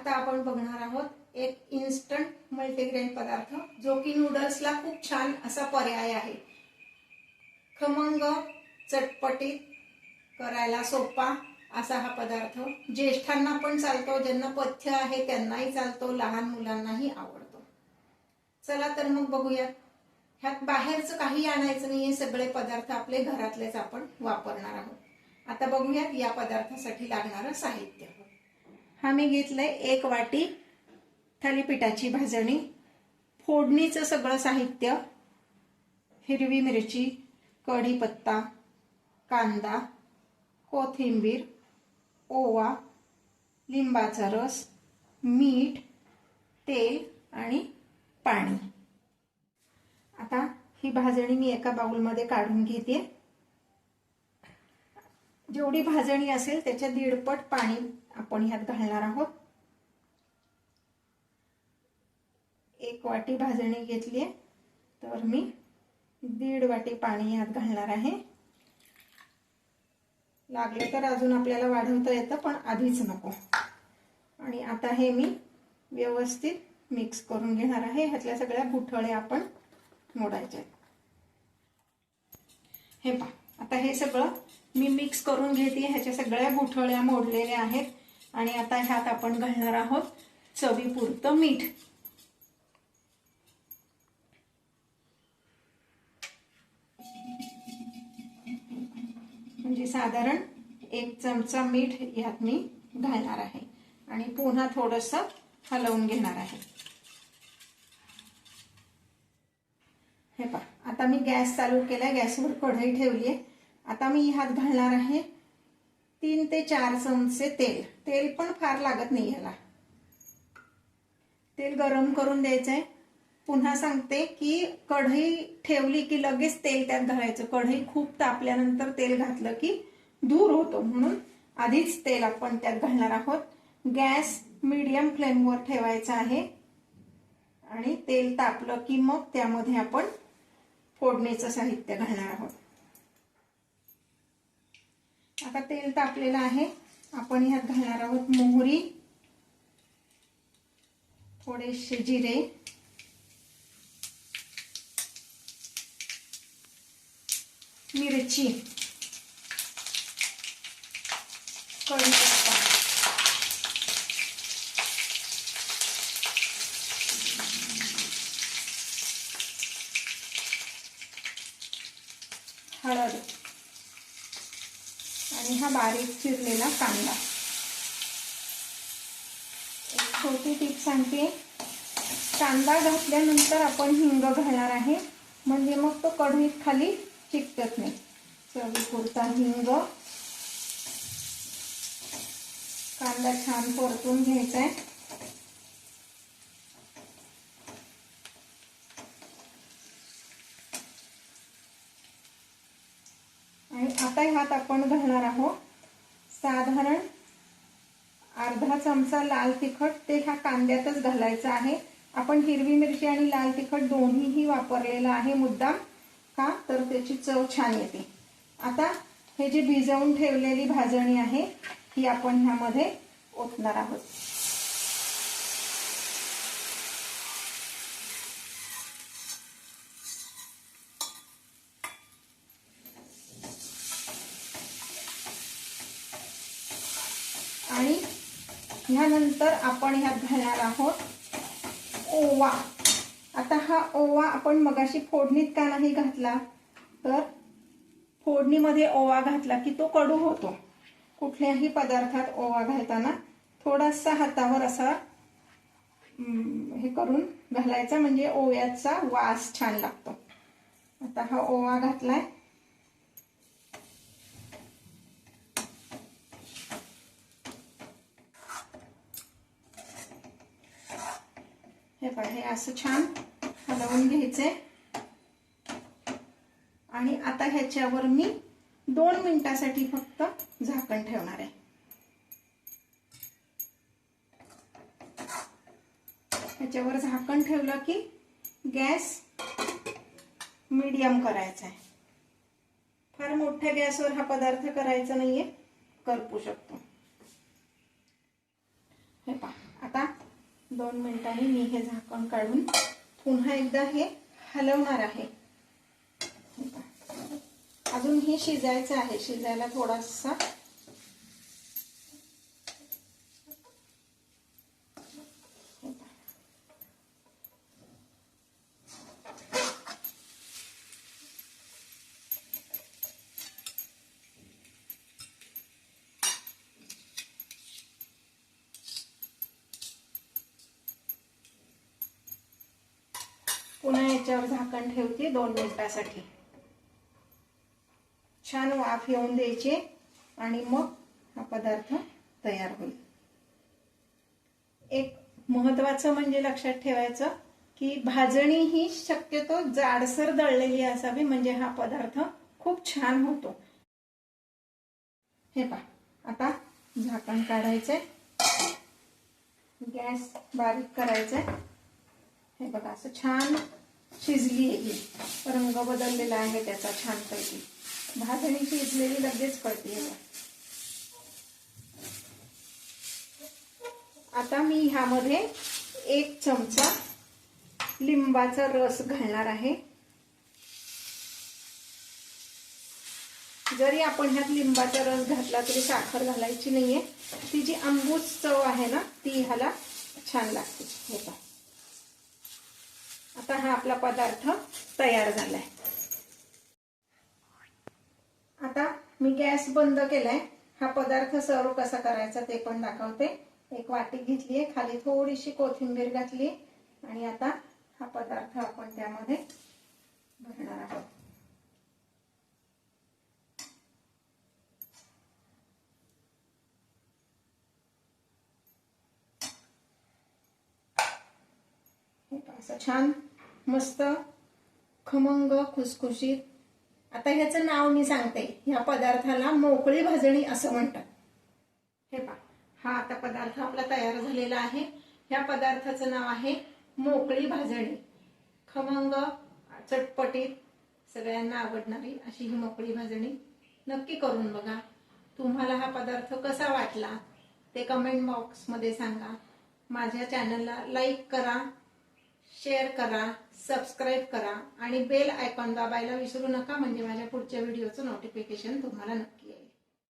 आता आपण बघणार आहोत एक इन्स्टंट मल्टीग्रेन पदार्थ जो की नूडल्सला खूप छान असा पर्याय आहे। खमंग, चटपटीत, करायला सोपा असा हा पदार्थ ज्येष्ठांना पण चालतो, ज्यांना पथ्य आहे त्यांनाही चालतो, लहान मुलांनाही आवडतो। चला तर मग बघूया। ह्यात बाहेरचं काही आणायचं नाहीये, सगळे पदार्थ आपले घरातलेच आपण वापरणार आहोत। आता बघूयात या पदार्थासाठी लागणारं साहित्य। हा मी घेतलंय 1 वाटी थालीपीठाची भाजणी, फोडणीचं सगळं साहित्य, हिरवी मिरची, कढीपत्ता, कांदा, कोथिंबीर, ओवा, लिंबाचा रस, मीठ, तेल आणि पाणी। आता ही भाजणी मी एका बाउलमध्ये काढून घेते। जेवढी भाजणी असेल त्याच्या 1.5 पट पाणी आपण ह्यात घालणार आहोत। 1 वाटी भाजणी घेतली तर मी 1.5 वाटी पाणी ह्यात घालणार आहे। लागले तर अजून आपल्याला वाढवता येतं, पण आधीच नको। आणि आता हे मी व्यवस्थित मिक्स करून घेणार आहे। ह्यातल्या सगळ्या गुठळे आपण मोडायचे। हे पहा, आता हे सगळं मी मिक्स करून घेते। ह्याच्या सगळ्या गुठळ्या मोडलेल्या आहेत आणि आता ह्यात आपण घालणार आहोत चवीपुरतं मीठ। म्हणजे साधारण 1 चमचा मीठ ह्यात मी घालणार आहे आणि पुन्हा थोडंसं हलवून घेणार आहे। हे पहा, आता मी गॅस चालू केलाय, गॅसवर कढई ठेवली आहे। आता मी ह्यात घालणार आहे 3 ते 4 चमचे तेल। तेल पण फार लागत नाही ह्याला। तेल गरम करून द्यायचंय। पुन्हा सांगते की कढई ठेवली की लगेच तेल त्यात घालायचं। कढई खूप तापल्यानंतर तेल घातलं की धूर होतो, म्हणून आधीच तेल आपण त्यात घालणार आहोत। गॅस मीडियम फ्लेमवर ठेवायचा आहे आणि तेल तापलं की मग त्यामध्ये आपण फोडणीचं साहित्य घालणार आहोत। आता तेल तापलेलं आहे, आपण ह्यात घालणार आहोत मोहरी, थोडेसे जिरे, मिरची, कढीपत्ता, हळद आणि हा बारीक चिरलेला कांदा। एक छोटी टिप सांगते, कांदा घातल्यानंतर आपण हिंग घालणार आहे, म्हणजे मग तो कढईत खाली चिकटत नाही। चवीपुरता हिंग, कांदा छान परतून घ्यायचा आहे। आणि आता ह्यात आपण घालणार आहोत साधारण अर्धा चमचा लाल तिखट। ते ह्या कांद्यातच घालायचं आहे। आपण हिरवी मिरची आणि लाल तिखट दोन्हीही वापरलेलं आहे मुद्दाम, का तर त्याची चव छान येते। आता हे जी भिजवून ठेवलेली भाजणी आहे ही आपण ह्यामध्ये ओतणार आहोत। आणि ह्यानंतर आपण ह्यात घालणार आहोत ओवा। आता हा ओवा आपण मगाशी फोडणीत का नाही घातला, तर फोडणीमध्ये ओवा घातला की तो कडू होतो। कुठल्याही पदार्थात ओवा घालताना थोडासा हातावर असा हे करून घालायचा, म्हणजे ओव्याचा वास छान लागतो। आता हा ओवा घातलाय। हे पहा, हे असं छान हलवून घ्यायचंय आणि आता ह्याच्यावर मी 2 मिनिटासाठी फक्त झाकण ठेवणार आहे। ह्याच्यावर झाकण ठेवलं की गॅस मीडियम करायचा आहे। फार मोठ्या गॅसवर हा पदार्थ करायचा नाहीये, करपू शकतो। हे पहा, आता 2 मिनिटांनी मी हे झाकण काढून पुन्हा एकदा हे हलवणार आहे। अजून हे शिजायचं आहे, शिजायला थोडासा पुन्हा याच्यावर झाकण ठेवते 2 मिनिटांसाठी। छान वाफ येऊन द्यायची आणि मग हा पदार्थ तयार होईल। एक महत्त्वाचं म्हणजे लक्षात ठेवायचं की भाजणी ही शक्यतो जाडसर दळलेली असावी, म्हणजे हा पदार्थ खूप छान होतो। हे पहा, आता झाकण काढायचंय, गॅस बारीक करायचा। हे बघा असं छान शिजली आहे, रंग बदललेला आहे त्याचा छानपैकी। भाजणी शिजलेली लगेच कळते। आता मी ह्यामध्ये 1 चमचा लिंबाचा रस घालणार आहे। जरी आपण ह्यात लिंबाचा रस घातला तरी साखर घालायची नाहीये, ती जी आंबूस चव आहे ना ती ह्याला छान लागते। हे पहा, आता हा आपला पदार्थ तयार झालाय। आता मी गॅस बंद केलाय। हा पदार्थ सर्व कसा करायचा ते पण दाखवते। एक वाटी घेतलीये, खाली थोडीशी कोथिंबीर घातली आणि आता हा पदार्थ आपण त्यामध्ये भरणार आहोत। असं छान मस्त खमंग खुसखुशीत। आता ह्याचं नाव मी सांगते, ह्या पदार्थाला मोकळी भाजणी असं म्हणतात। हे पहा, हा आता पदार्थ आपला तयार झालेला आहे। ह्या पदार्थाचं नाव आहे मोकळी भाजणी। खमंग, चटपटीत, सगळ्यांना आवडणारी अशी ही मोकळी भाजणी नक्की करून बघा। तुम्हाला हा पदार्थ कसा वाटला ते कमेंट बॉक्समध्ये सांगा। माझ्या चॅनलला लाईक करा, शेअर करा, सबस्क्राईब करा आणि बेल आयकॉन दाबायला विसरू नका, म्हणजे माझ्या पुढच्या व्हिडिओचं नोटिफिकेशन तुम्हाला